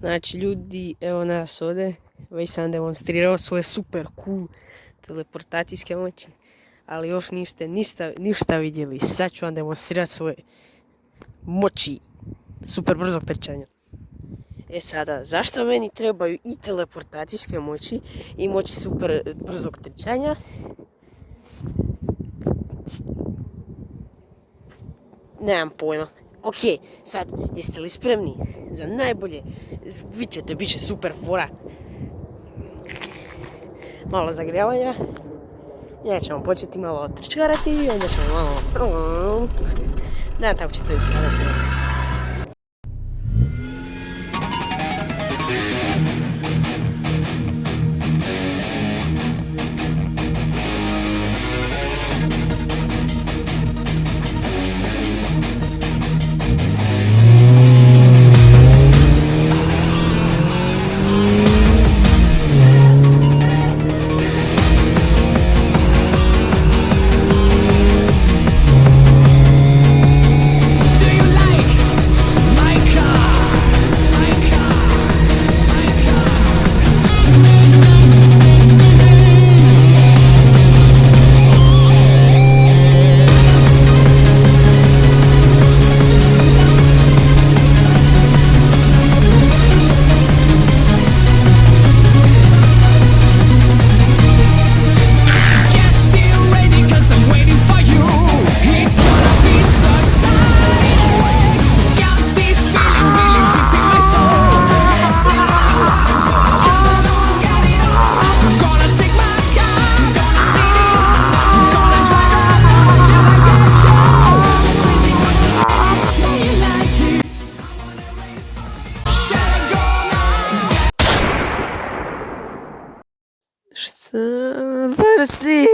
Znači ljudi, evo nas ovdje, već sam demonstrirao svoje super cool teleportacijske moći, ali još niste ništa vidjeli. Sad ću vam demonstrirati svoje moći super brzog trčanja. E sada, zašto meni trebaju i teleportacijske moći i moći super brzog trčanja? Nemam pojma. Ok, sad, jeste li spremni za najbolje? Bit će super fora. Malo zagrijavanja. Ja ćemo početi malo trčarati i onda ćemo malo... Da, tako će to izgledati. Šta? Vrsi!